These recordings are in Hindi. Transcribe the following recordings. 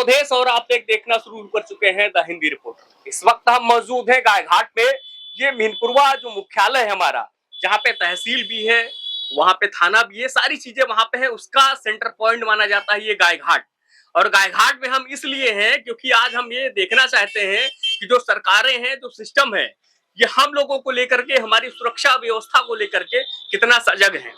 अवधेश और आप एक देखना शुरू कर चुके हैं द हिंदी रिपोर्टर। इस वक्त हम मौजूद हैं गायघाट पे। ये मिनपुरवा जो मुख्यालय है हमारा, जहाँ पे तहसील भी है, वहां पे थाना भी है, सारी चीजें वहां पे है। उसका सेंटर पॉइंट माना जाता है ये गायघाट। और गायघाट में हम इसलिए हैं क्योंकि आज हम ये देखना चाहते हैं कि जो सरकारें हैं, जो सिस्टम है, ये हम लोगों को लेकर के, हमारी सुरक्षा व्यवस्था को लेकर के कितना सजग है।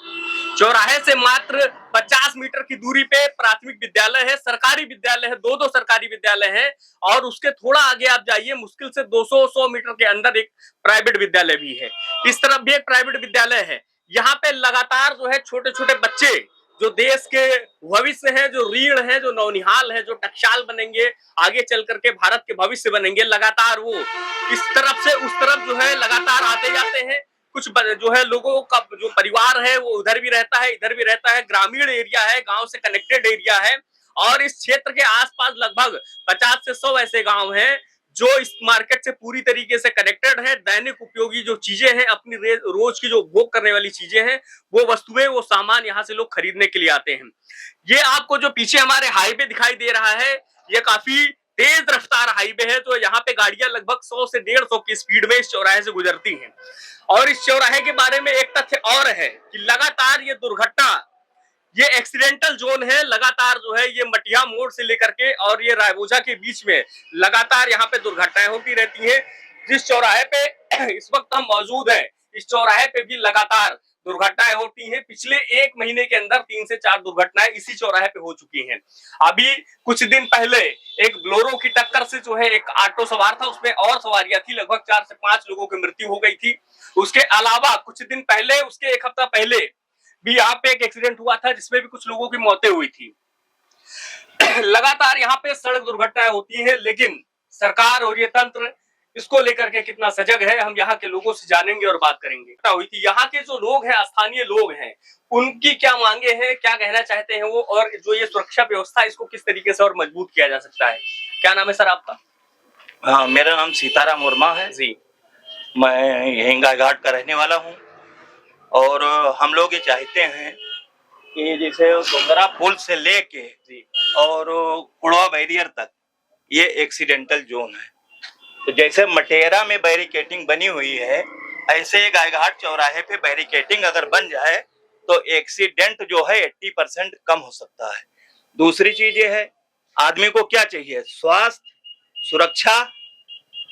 चौराहे से मात्र 50 मीटर की दूरी पे प्राथमिक विद्यालय है, सरकारी विद्यालय है, दो सरकारी विद्यालय है। और उसके थोड़ा आगे आप जाइए, मुश्किल से 200 मीटर के अंदर एक प्राइवेट विद्यालय भी है। इस तरफ भी एक प्राइवेट विद्यालय है। यहाँ पे लगातार जो है छोटे छोटे बच्चे, जो देश के भविष्य है, जो रीढ़ है, जो नौनिहाल है, जो टकसाल बनेंगे, आगे चल करके भारत के भविष्य बनेंगे, लगातार वो इस तरफ से उस तरफ जो है लगातार आते जाते हैं। कुछ जो है लोगों का जो परिवार है वो उधर भी रहता है, इधर भी रहता है। ग्रामीण एरिया है, गांव से कनेक्टेड एरिया है। और इस क्षेत्र के आसपास लगभग 50 से 100 ऐसे गांव हैं जो इस मार्केट से पूरी तरीके से कनेक्टेड है। दैनिक उपयोगी जो चीजें हैं, अपनी रोज की जो उपभोग करने वाली चीजें हैं, वो वस्तुएं, वो सामान यहाँ से लोग खरीदने के लिए आते हैं। ये आपको जो पीछे हमारे हाईवे दिखाई दे रहा है, ये काफी तेज रफ्तार हाईवे है। तो यहाँ पे गाड़ियां लगभग 100 से 150 की स्पीड में इस चौराहे से गुजरती हैं। और इस चौराहे के बारे में एक तथ्य और है कि लगातार ये दुर्घटना, ये एक्सीडेंटल जोन है। लगातार जो है ये मटिया मोड़ से लेकर के और ये रायबोझा के बीच में लगातार यहाँ पे दुर्घटनाएं होती रहती हैं। जिस चौराहे पे इस वक्त हम मौजूद हैं, इस चौराहे पे भी लगातार दुर्घटनाएं होती हैं। पिछले 1 महीने के अंदर 3 से 4 दुर्घटनाएं इसी चौराहे पे हो चुकी हैं। अभी कुछ दिन पहले एक ब्लोरो की टक्कर से जो है एक ऑटो सवार था, उसमें और सवारियां थी, लगभग 4 से 5 लोगों की मृत्यु हो गई थी। उसके अलावा कुछ दिन पहले, उसके 1 हफ्ता पहले भी यहाँ पे एक एक्सीडेंट हुआ था जिसमें भी कुछ लोगों की मौतें हुई थी। लगातार यहाँ पे सड़क दुर्घटनाएं होती है, लेकिन सरकार और ये तंत्र इसको लेकर के कितना सजग है, हम यहाँ के लोगों से जानेंगे और बात करेंगे। हुई थी यहाँ के जो लोग हैं, स्थानीय लोग हैं, उनकी क्या मांगे हैं, क्या कहना चाहते हैं वो, और जो ये सुरक्षा व्यवस्था इसको किस तरीके से और मजबूत किया जा सकता है। क्या नाम है सर आपका? हाँ, मेरा नाम सीताराम वर्मा है जी। मैं यहीं गायघाट का रहने वाला हूँ। और हम लोग ये चाहते हैं कि जैसे गोंगरा पुल से लेके और कुड़वा बैरियर तक ये एक्सीडेंटल जोन है। तो जैसे मटेरा में बैरिकेटिंग बनी हुई है, ऐसे गायघाट चौराहे पे बैरिकेटिंग अगर बन जाए तो एक्सीडेंट जो है 80% कम हो सकता है। दूसरी चीज ये है, आदमी को क्या चाहिए? स्वास्थ्य, सुरक्षा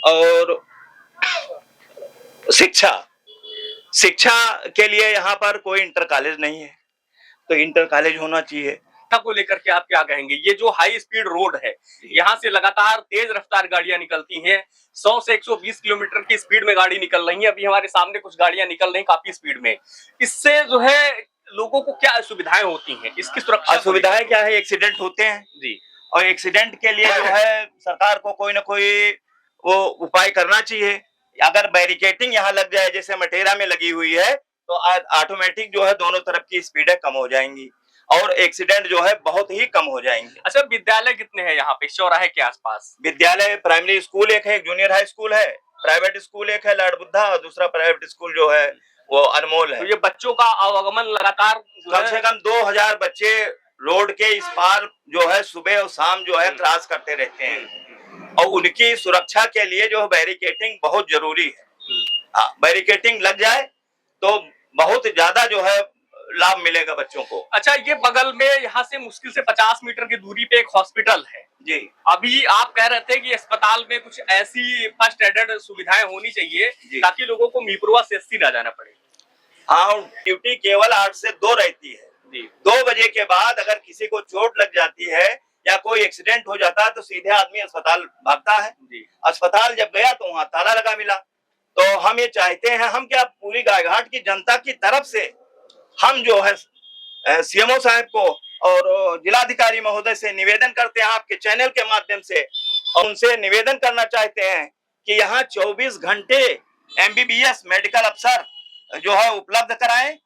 और शिक्षा। शिक्षा के लिए यहाँ पर कोई इंटर कॉलेज नहीं है, तो इंटर कॉलेज होना चाहिए। को लेकर के आप क्या कहेंगे? ये जो हाई स्पीड रोड है, यहाँ से लगातार तेज रफ्तार गाड़ियां निकलती हैं, 100 से 120 किलोमीटर की स्पीड में गाड़ी निकल रही है। अभी हमारे सामने कुछ गाड़ियां निकल रही हैं काफी स्पीड में। इससे जो है लोगों को क्या असुविधाएं होती हैं? इसकी सुरक्षा असुविधाएं क्या है? एक्सीडेंट होते हैं जी। और एक्सीडेंट के लिए जो है सरकार को कोई ना कोई वो उपाय करना चाहिए। अगर बैरिकेटिंग यहाँ लग जाए जैसे मटेरा में लगी हुई है, तो ऑटोमेटिक जो है दोनों तरफ की स्पीडें कम हो जाएंगी और एक्सीडेंट जो है बहुत ही कम हो जाएंगे। अच्छा, विद्यालय कितने हैं यहाँ पे चौराहे के आसपास? विद्यालय प्राइमरी स्कूल एक है, जूनियर हाई स्कूल है, प्राइवेट स्कूल एक है लॉर्ड बुद्धा, और दूसरा प्राइवेट स्कूल जो है वो अनमोल है। तो ये बच्चों का आवागमन लगातार कम से कम 2000 बच्चे रोड के इस पार जो है सुबह और शाम जो है क्रॉस करते रहते हैं। और उनकी सुरक्षा के लिए जो बैरिकेटिंग बहुत जरूरी है। हाँ, बैरिकेटिंग लग जाए तो बहुत ज्यादा जो है लाभ मिलेगा बच्चों को। अच्छा, ये बगल में यहाँ से मुश्किल से 50 मीटर की दूरी पे एक हॉस्पिटल है जी। अभी आप कह रहे थे कि अस्पताल में कुछ ऐसी फर्स्ट एडेड सुविधाएं होनी चाहिए ताकि लोगों को मिपुरवा से एससी ना जाना पड़े। हाँ, ड्यूटी केवल 8 से 2 रहती है जी। 2 बजे के बाद अगर किसी को चोट लग जाती है या कोई एक्सीडेंट हो जाता है तो सीधे आदमी अस्पताल भागता है जी। अस्पताल जब गया तो वहाँ ताला लगा मिला। तो हम ये चाहते हैं, हम क्या पूरी गायघाट की जनता की तरफ से हम जो है सीएमओ साहब को और जिलाधिकारी महोदय से निवेदन करते हैं आपके चैनल के माध्यम से, और उनसे निवेदन करना चाहते हैं कि यहाँ 24 घंटे एमबीबीएस मेडिकल अफसर जो है उपलब्ध कराएं,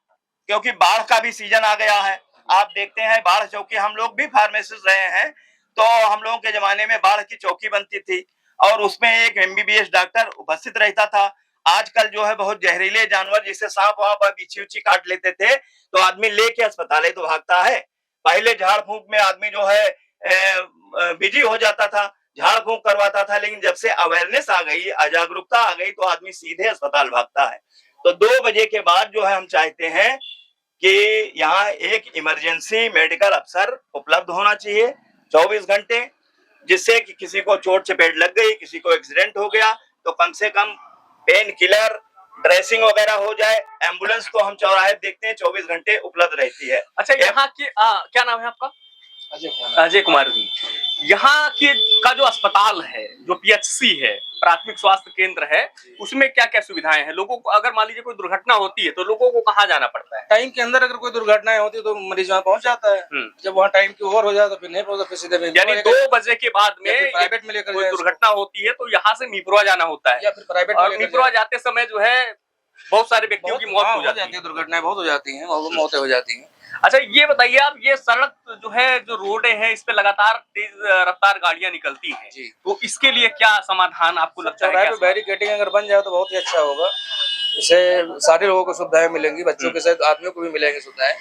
क्योंकि बाढ़ का भी सीजन आ गया है। आप देखते हैं बाढ़ चौकी, हम लोग भी फार्मेसिस्ट रहे हैं, तो हम लोगों के जमाने में बाढ़ की चौकी बनती थी और उसमें एक एमबीबीएस डॉक्टर उपस्थित रहता था। आजकल जो है बहुत जहरीले जानवर जिससे सांप वाप बिच्छी उच्छी काट लेते थे तो आदमी लेके अस्पताल तो भागता है। पहले झाड़ फूंक में आदमी जो है बिजी हो जाता था, झाड़ फूंक करवाता था, लेकिन जब से अवेयरनेस आ गई, जागरूकता आ गई, तो आदमी सीधे अस्पताल भागता है। तो 2 बजे के बाद जो है हम चाहते हैं कि यहाँ एक इमरजेंसी मेडिकल अफसर उपलब्ध होना चाहिए 24 घंटे, जिससे कि किसी को चोट चपेट लग गई, किसी को एक्सीडेंट हो गया, तो कम से कम पेन किलर, ड्रेसिंग वगैरह हो जाए। एम्बुलेंस तो हम चौराहे देखते हैं 24 घंटे उपलब्ध रहती है। अच्छा, यहाँ की क्या नाम है आपका? अजय कुमार जी। यहाँ के का जो अस्पताल है, जो पीएचसी है, प्राथमिक स्वास्थ्य केंद्र है, उसमें क्या क्या सुविधाएं हैं? लोगों को अगर मान लीजिए कोई दुर्घटना होती है तो लोगों को कहाँ जाना पड़ता है? टाइम के अंदर अगर कोई दुर्घटनाएं होती है तो मरीज वहां पहुंच जाता है। जब वहाँ टाइम की ओवर हो जाए तो फिर नहीं पहुंचता, फिर सीधे यानी 2 बजे के बाद में प्राइवेट में लेकर कोई दुर्घटना होती है तो यहाँ से मीपुरवा जाना होता है, या फिर प्राइवेट और मीपुरवा जाते समय जो है बहुत सारे व्यक्तियों की मौत हो जाती है, दुर्घटनाएं बहुत हो जाती हैं, मौतें हो जाती हैं। अच्छा, ये बताइए आप, ये सड़क जो है, जो रोडें हैं, इस पे लगातार तेज रफ्तार गाड़ियां निकलती हैं, तो इसके लिए क्या समाधान आपको लगता है? क्या बैरिकेडिंग अगर बन जाए तो बहुत ही अच्छा होगा, इससे सारे लोगों को सुविधाएं मिलेंगी, बच्चों के साथ आदमियों को भी मिलेंगी सुविधाएं,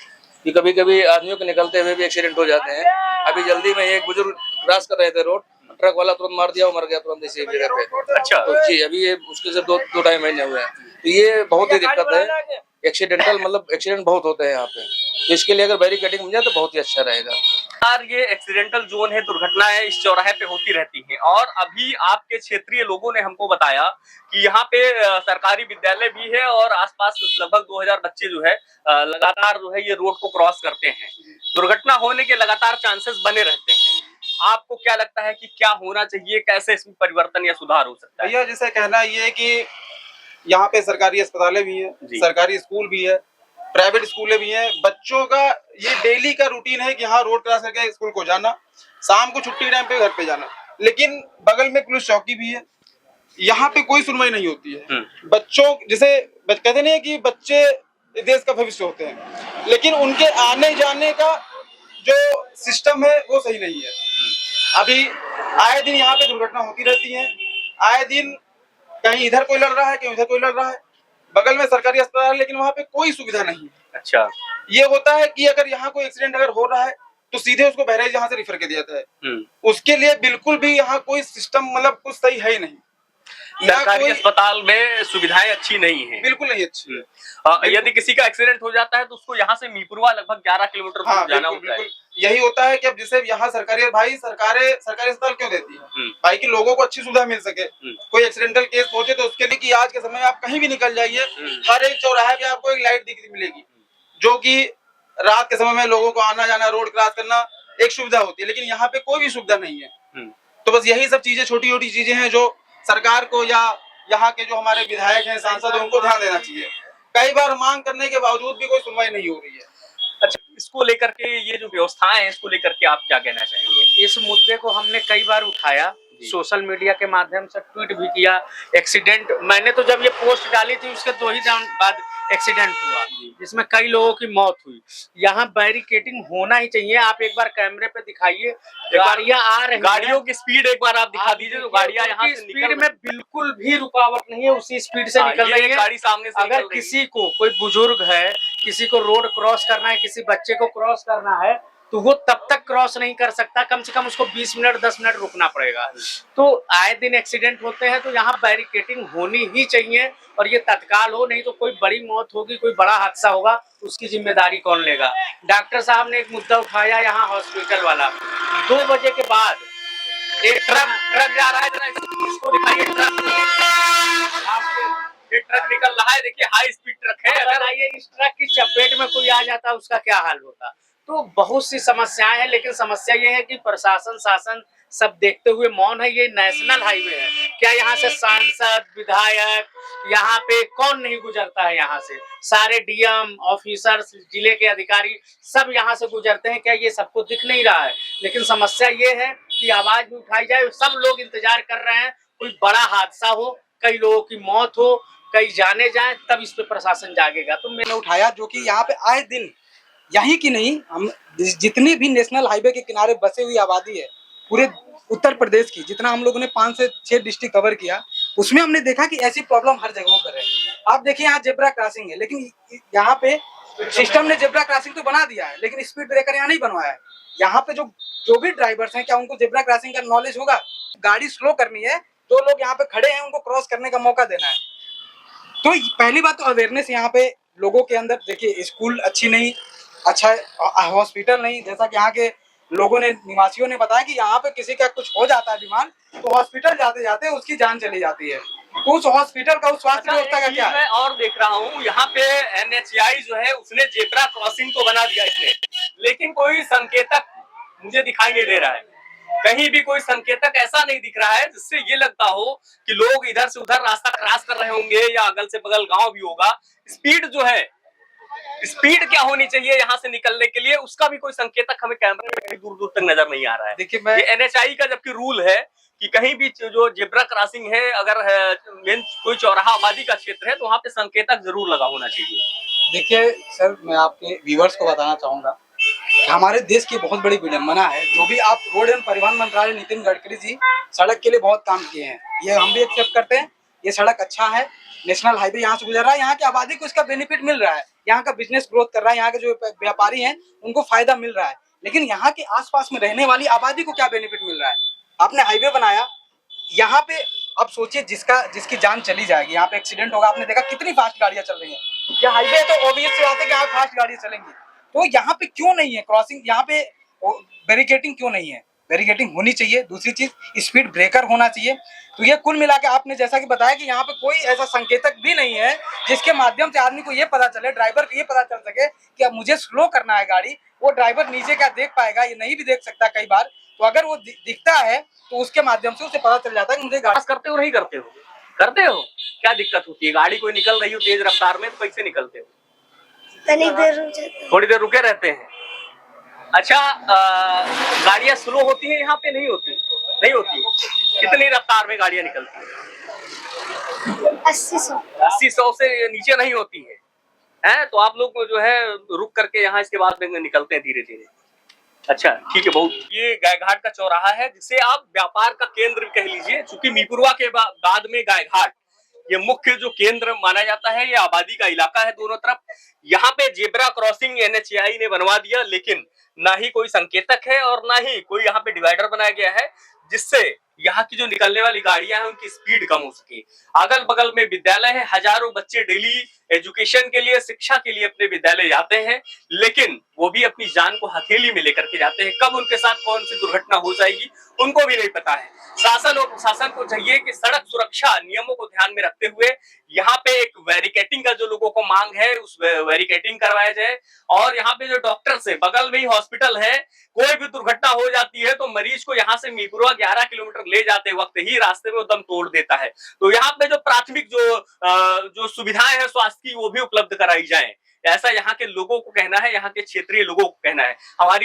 कि कभी कभी आदमियों के निकलते हुए भी एक्सीडेंट हो जाते हैं। अभी जल्दी में एक बुजुर्ग क्रॉस कर रहे थे रोड, ट्रक वाला तुरंत मार दिया, वो मर गया तुरंत इसी जगह पे। अच्छा, तो जी अभी ये उसके सिर्फ दो ढाई महीने हुए हैं, तो ये बहुत ही दिक्कत है, एक्सीडेंटल मतलब एक्सीडेंट बहुत होते हैं यहाँ पे, तो इसके लिए अगर बैरिकेडिंग मिल जाए तो बहुत ही अच्छा रहेगा। यार, ये एक्सीडेंटल जोन है, दुर्घटनाएं इस चौराहे पे होती रहती हैं, और अभी आपके क्षेत्रीय लोगों ने हमको बताया कि यहाँ पे सरकारी विद्यालय भी है और आसपास लगभग 2000 बच्चे जो है लगातार जो है ये रोड को क्रॉस करते हैं, दुर्घटना होने के लगातार चांसेस बने रहते हैं। आपको क्या लगता है कि क्या होना चाहिए, कैसे इसमें परिवर्तन या सुधार हो सकता है? भैया जैसे कहना ये है कि यहाँ पे सरकारी अस्पतालें भी है, सरकारी स्कूल भी है, प्राइवेट स्कूलें भी हैं। बच्चों का ये डेली का रूटीन है कि यहाँ रोड क्रॉस करके स्कूल को जाना, शाम को छुट्टी टाइम पे घर पे जाना, लेकिन बगल में पुलिस चौकी भी है, यहाँ पे कोई सुनवाई नहीं होती है। बच्चों जैसे कहते नहीं है कि बच्चे देश का भविष्य होते हैं, लेकिन उनके आने जाने का जो सिस्टम है वो सही नहीं है। अभी आए दिन यहाँ पे दुर्घटना होती रहती है, आए दिन कहीं इधर कोई लड़ रहा है, कहीं उधर कोई लड़ रहा है, बगल में सरकारी अस्पताल है लेकिन वहाँ पे कोई सुविधा नहीं है। अच्छा, ये होता है कि अगर यहाँ कोई एक्सीडेंट अगर हो रहा है तो सीधे उसको बहराइच यहाँ से रिफर कर दिया जाता है, उसके लिए बिल्कुल भी यहाँ कोई सिस्टम मतलब कुछ सही है ही नहीं। सरकारी अस्पताल में सुविधाएं अच्छी नहीं है, बिल्कुल नहीं अच्छी। यदि किसी का एक्सीडेंट हो जाता है तो उसको यहाँ से मीपुरवा लगभग 11 किलोमीटर दूर जाना होता है। यही होता है कि अब जैसे यहाँ सरकारी सरकारी अस्पताल क्यों देती है भाई, कि लोगों को अच्छी सुविधा मिल सके। कोई एक्सीडेंटल केस पहुंचे तो उसके लिए कि आज के समय में आप कहीं भी निकल जाइए, हर एक चौराहे पे आपको एक लाइट दिखती मिलेगी, जो कि रात के समय में लोगों को आना जाना, रोड क्रॉस करना एक सुविधा होती है, लेकिन यहाँ पे कोई भी सुविधा नहीं है। तो बस यही सब चीजें, छोटी छोटी चीजें हैं जो सरकार को या यहाँ के जो हमारे विधायक हैं, सांसद हैं, उनको ध्यान देना चाहिए। कई बार मांग करने के बावजूद भी कोई सुनवाई नहीं हो रही है। अच्छा, इसको लेकर के ये जो व्यवस्थाएं हैं, इसको लेकर के आप क्या कहना चाहेंगे? इस मुद्दे को हमने कई बार उठाया, सोशल मीडिया के माध्यम से ट्वीट भी किया। एक्सीडेंट मैंने तो जब ये पोस्ट डाली थी उसके 2 ही दिन बाद एक्सीडेंट हुआ, जिसमें कई लोगों की मौत हुई। यहाँ बैरिकेडिंग होना ही चाहिए। आप एक बार कैमरे पे दिखाइए, गाड़ियां आ रही हैं, गाड़ियों की स्पीड एक बार आप दिखा दीजिए, तो गाड़ियां यहाँ से स्पीड में बिल्कुल भी रुकावट नहीं है, उसी स्पीड से निकल रही है। गाड़ी सामने से अगर किसी को, कोई बुजुर्ग है, किसी को रोड क्रॉस करना है, किसी बच्चे को क्रॉस करना है, तो वो तब तक क्रॉस नहीं कर सकता, कम से कम उसको 20 मिनट 10 मिनट रुकना पड़ेगा। तो आए दिन एक्सीडेंट होते हैं, तो यहाँ बैरिकेडिंग होनी ही चाहिए, और ये तत्काल हो, नहीं तो कोई बड़ी मौत होगी, कोई बड़ा हादसा होगा, उसकी जिम्मेदारी कौन लेगा? डॉक्टर साहब ने एक मुद्दा उठाया यहाँ हॉस्पिटल वाला, 2 बजे के बाद एक ट्रक जा रहा है, जरा इसको दिखाइए, ट्रक निकल रहा है, देखिए हाई स्पीड ट्रक है। अगर आइए इस ट्रक की चपेट में कोई आ जाता, उसका क्या हाल होता? तो बहुत सी समस्याएं हैं, लेकिन समस्या ये है कि प्रशासन शासन सब देखते हुए मौन है। ये नेशनल हाईवे है, क्या यहाँ से सांसद, विधायक, यहाँ पे कौन नहीं गुजरता है? यहाँ से सारे डीएम ऑफिसर, जिले के अधिकारी सब यहाँ से गुजरते हैं, क्या ये सबको दिख नहीं रहा है? लेकिन समस्या ये है कि आवाज भी उठाई जाए। सब लोग इंतजार कर रहे हैं कोई बड़ा हादसा हो, कई लोगों की मौत हो, कई जाने जाए, तब इस पे प्रशासन जागेगा। तो मैंने उठाया, जो कि यहाँ पे आए दिन, यही की नहीं, हम जितने भी नेशनल हाईवे के किनारे बसे हुई आबादी है पूरे उत्तर प्रदेश की, जितना हम लोगों ने 5 से 6 डिस्ट्रिक्ट कवर किया, उसमें हमने देखा कि ऐसी प्रॉब्लम हर जगहों पर है। आप देखिए यहाँ जेब्रा क्रॉसिंग है, लेकिन यहाँ पे सिस्टम ने जेब्रा क्रॉसिंग तो बना दिया है, लेकिन स्पीड ब्रेकर यहाँ नहीं बनवाया है। यहाँ पे जो जो भी ड्राइवर्स हैं, क्या उनको जेब्रा क्रॉसिंग का नॉलेज होगा? गाड़ी स्लो करनी है, जो लोग यहाँ पे खड़े हैं उनको क्रॉस करने का मौका देना है। तो पहली बात तो अवेयरनेस यहाँ पे लोगों के अंदर, देखिए स्कूल अच्छी नहीं, अच्छा हॉस्पिटल नहीं, जैसा कि यहाँ के लोगों ने, निवासियों ने बताया कि यहाँ पे किसी का कुछ हो जाता है बीमार तो हॉस्पिटल जाते जाते उसकी जान चली जाती है। तो उस हॉस्पिटल का, उस स्वास्थ्य व्यवस्था का क्या है? मैं और देख रहा हूँ यहाँ पे NHAI जो है उसने जेब्रा क्रॉसिंग तो बना दिया इसने, लेकिन कोई संकेतक मुझे दिखाई नहीं दे रहा है। कहीं भी कोई संकेतक ऐसा नहीं दिख रहा है जिससे ये लगता हो कि लोग इधर से उधर रास्ता क्रॉस कर रहे होंगे या अगल से बगल गांव भी होगा। स्पीड जो है, स्पीड क्या होनी चाहिए यहाँ से निकलने के लिए, उसका भी कोई संकेतक हमें कैमरे में कहीं दूर दूर तक नजर नहीं आ रहा है। देखिए मैं, ये NHAI का जबकि रूल है कि कहीं भी जो जेब्रा क्रॉसिंग है, अगर मेन कोई चौराहा आबादी का क्षेत्र है तो वहाँ पे संकेतक जरूर लगा होना चाहिए। देखिए सर, मैं आपके व्यूवर्स को बताना चाहूंगा कि हमारे देश की बहुत बड़ी विडंबना है, जो भी आप रोड एवं परिवहन मंत्रालय नितिन गडकरी जी सड़क के लिए बहुत काम किए हैं, ये हम भी एक्सेप्ट करते हैं। ये सड़क अच्छा है, नेशनल हाईवे यहाँ से गुजर रहा है, यहाँ की आबादी को इसका बेनिफिट मिल रहा है, यहाँ का बिजनेस ग्रोथ कर रहा है, यहाँ के जो व्यापारी हैं उनको फायदा मिल रहा है। लेकिन यहाँ के आसपास में रहने वाली आबादी को क्या बेनिफिट मिल रहा है? आपने हाईवे बनाया, यहाँ पे अब सोचिए जिसकी जान चली जाएगी, यहाँ पे एक्सीडेंट होगा, आपने देखा कितनी फास्ट गाड़ियां चल रही हैं। यह हाईवे तो ऑब्वियस सी बात है कि यहाँ फास्ट गाड़ियां चलेंगी, तो यहाँ पे क्यों नहीं है क्रॉसिंग, यहाँ पे बैरिकेटिंग क्यों नहीं है? बैरिकेटिंग होनी चाहिए। दूसरी चीज, स्पीड ब्रेकर होना चाहिए। तो ये कुल मिला के आपने जैसा कि बताया कि यहाँ पे कोई ऐसा संकेतक भी नहीं है जिसके माध्यम से आदमी को ये पता चले, ड्राइवर को ये पता चल सके कि अब मुझे स्लो करना है गाड़ी। वो ड्राइवर नीचे क्या देख पाएगा? ये नहीं भी देख सकता कई बार। तो अगर वो दिखता है तो उसके माध्यम से उसे पता चल जाता है कि मुझे गाड़ी करते हो नहीं करते हो? करते हो, क्या दिक्कत होती है? गाड़ी कोई निकल रही हो तेज रफ्तार में तो कैसे निकलते हो? थोड़ी देर रुके रहते हैं। अच्छा, गाड़ियां स्लो होती है यहाँ पे? नहीं होती, नहीं होती। कितनी रफ्तार में गाड़ियां निकलती है? 80-100 से नीचे नहीं होती है। तो आप लोग जो है रुक करके यहाँ इसके बाद में निकलते हैं धीरे धीरे। अच्छा ठीक है। बहुत, ये गायघाट का चौराहा है जिसे आप व्यापार का केंद्र कह लीजिए, चूंकि मीपुरवा के बाद में गायघाट ये मुख्य जो केंद्र माना जाता है, ये आबादी का इलाका है दोनों तरफ। यहाँ पे जेब्रा क्रॉसिंग NHAI ने बनवा दिया, लेकिन ना ही कोई संकेतक है और ना ही कोई यहाँ पे डिवाइडर बनाया गया है जिससे यहाँ की जो निकलने वाली गाड़ियां हैं उनकी स्पीड कम हो सके। अगल बगल में विद्यालय है, हजारों बच्चे डेली एजुकेशन के लिए, शिक्षा के लिए अपने विद्यालय जाते हैं, लेकिन वो भी अपनी जान को हथेली में लेकर के जाते हैं। कब उनके साथ कौन सी दुर्घटना हो जाएगी उनको भी नहीं पता है। शासन और प्रशासन को चाहिए कि सड़क सुरक्षा नियमों को ध्यान में रखते हुए यहाँ पे एक बैरिकेटिंग का जो लोगों को मांग है उस बैरिकेटिंग करवाया जाए। और यहाँ पे जो डॉक्टर्स है, बगल में ही हॉस्पिटल है, कोई भी दुर्घटना हो जाती है तो मरीज को यहाँ से मीपुरवा 11 किलोमीटर ले जाते वक्त ही रास्ते में दम तोड़ देता है। तो यहाँ पे जो प्राथमिक जो सुविधाएं हैं स्वास्थ्य की, वो भी उपलब्ध कराई जाए, ऐसा यहाँ के लोगों को कहना है, यहाँ के क्षेत्रीय लोगों को कहना है। हमारी